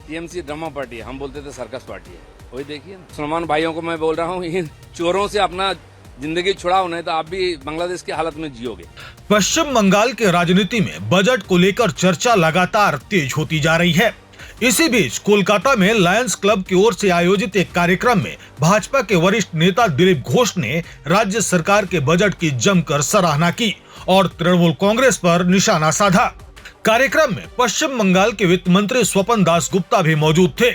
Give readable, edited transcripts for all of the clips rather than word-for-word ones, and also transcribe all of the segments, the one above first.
TMC drama party है, हम बोलते थे सर्कस पार्टी है। वही देखिए मुसलमान भाइयों को मैं बोल रहा हूँ, इन चोरों से अपना जिंदगी छुड़ाओ, नहीं तो आप भी बांग्लादेश की हालत में जियोगे। पश्चिम बंगाल के राजनीति में बजट को लेकर चर्चा लगातार तेज होती जा रही है। इसी बीच कोलकाता में लायंस क्लब की ओर से आयोजित एक कार्यक्रम में भाजपा के वरिष्ठ नेता दिलीप घोष ने राज्य सरकार के बजट की जमकर सराहना की और तृणमूल कांग्रेस पर निशाना साधा। कार्यक्रम में पश्चिम बंगाल के वित्त मंत्री स्वपन दास गुप्ता भी मौजूद थे।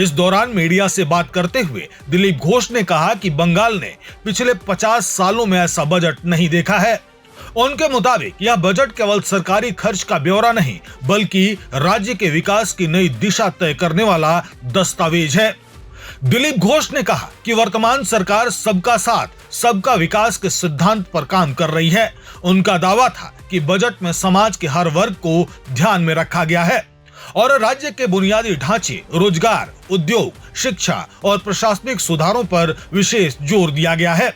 इस दौरान मीडिया से बात करते हुए दिलीप घोष ने कहा कि बंगाल ने पिछले 50 सालों में ऐसा बजट नहीं देखा है। उनके मुताबिक यह बजट केवल सरकारी खर्च का ब्यौरा नहीं, बल्कि राज्य के विकास की नई दिशा तय करने वाला दस्तावेज है। दिलीप घोष ने कहा कि वर्तमान सरकार सबका साथ सबका विकास के सिद्धांत पर काम कर रही है। उनका दावा था कि बजट में समाज के हर वर्ग को ध्यान में रखा गया है और राज्य के बुनियादी ढांचे, रोजगार, उद्योग, शिक्षा और प्रशासनिक सुधारों पर विशेष जोर दिया गया है।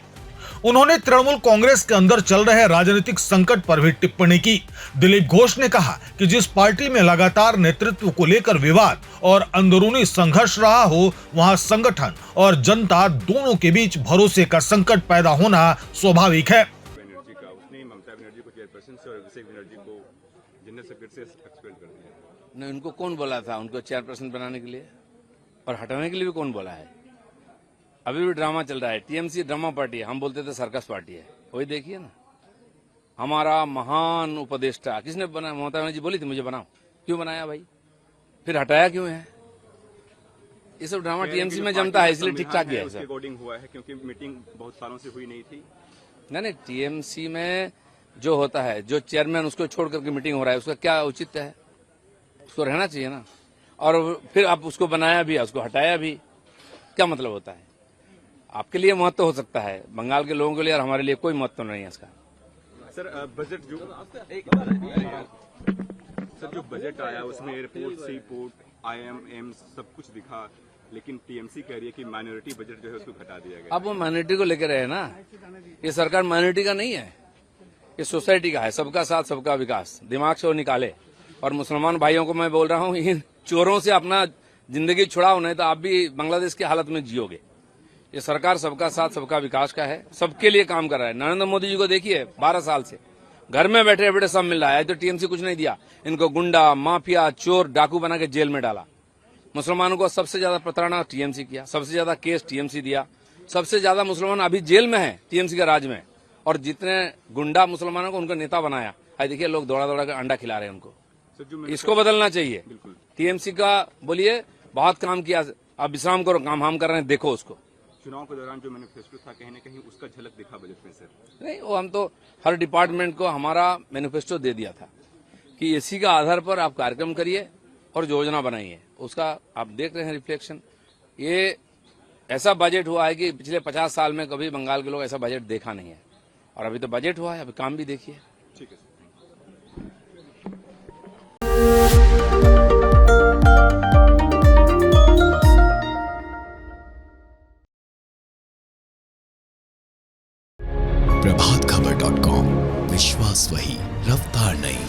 उन्होंने तृणमूल कांग्रेस के अंदर चल रहे राजनीतिक संकट पर भी टिप्पणी की। दिलीप घोष ने कहा कि जिस पार्टी में लगातार नेतृत्व को लेकर विवाद और अंदरूनी संघर्ष रहा हो, वहां संगठन और जनता दोनों के बीच भरोसे का संकट पैदा होना स्वाभाविक है। नहीं, उनको कौन बोला था उनको चेयरपर्सन बनाने के लिए, और हटाने के लिए भी कौन बोला है? अभी भी ड्रामा चल रहा है। टीएमसी ड्रामा पार्टी है, हम बोलते थे सर्कस पार्टी है। वही देखिए ना, हमारा महान उपदेष्टा किसने बनाया? ममता बनर्जी बोली थी मुझे बनाओ, क्यों बनाया भाई? फिर हटाया क्यों है? ये सब ड्रामा टीएमसी में जमता है, इसलिए ठीक ठाक गया सर। हुआ है क्योंकि मीटिंग बहुत सालों से हुई नहीं थी। नहीं, टीएमसी में जो होता है, जो चेयरमैन उसको छोड़ करके मीटिंग हो रहा है, उसका क्या औचित्य है? उसको रहना चाहिए ना। और फिर आप उसको बनाया भी, उसको हटाया भी, क्या मतलब होता है? आपके लिए महत्व हो सकता है, बंगाल के लोगों के लिए और हमारे लिए कोई महत्व नहीं है इसका। सर बजट जो बजट आया उसमें एयरपोर्ट, सी पोर्ट, IIM सब कुछ दिखा, लेकिन टीएमसी कह रही है कि माइनॉरिटी बजट जो है उसको घटा दिया गया। अब वो माइनॉरिटी को लेकर रहे ना, ये सरकार माइनॉरिटी का नहीं है, ये सोसाइटी का है। सबका साथ सबका विकास दिमाग से वो निकाले। और मुसलमान भाइयों को मैं बोल रहा हूँ, इन चोरों से अपना जिंदगी छुड़ाओ, नहीं तो आप भी बांग्लादेश की हालत में जियोगे। ये सरकार सबका साथ सबका विकास का है, सबके लिए काम कर रहा है। नरेंद्र मोदी जी को देखिए, 12 साल से घर में बैठे बैठे सब मिल रहा है। तो टीएमसी कुछ नहीं दिया, इनको गुंडा, माफिया, चोर, डाकू बना के जेल में डाला। मुसलमानों को सबसे ज्यादा प्रताड़ना टीएमसी किया, सबसे ज्यादा केस टीएमसी दिया, सबसे ज्यादा मुसलमान अभी जेल में है टीएमसी के राज में। और जितने गुंडा मुसलमानों को उनका नेता बनाया, देखिए लोग दौड़ा दौड़ा कर अंडा खिला रहे हैं उनको। इसको बदलना चाहिए। टीएमसी का बोलिए बहुत काम किया, अब विश्राम करो, काम हम कर रहे हैं, देखो उसको। चुनाव के दौरान जो मैनिफेस्टो था, कहीं न कहीं उसका झलक दिखा बजट में सर। नहीं, वो हम तो हर डिपार्टमेंट को हमारा मैनिफेस्टो दे दिया था कि इसी का आधार पर आप कार्यक्रम करिए और योजना बनाइए। उसका आप देख रहे हैं रिफ्लेक्शन। ये ऐसा बजट हुआ है कि पिछले 50 साल में कभी बंगाल के लोग ऐसा बजट देखा नहीं है। और अभी तो बजट हुआ है, अभी काम भी देखिए। ठीक है। प्रभातखबर.com, विश्वास वही, रफ्तार नहीं।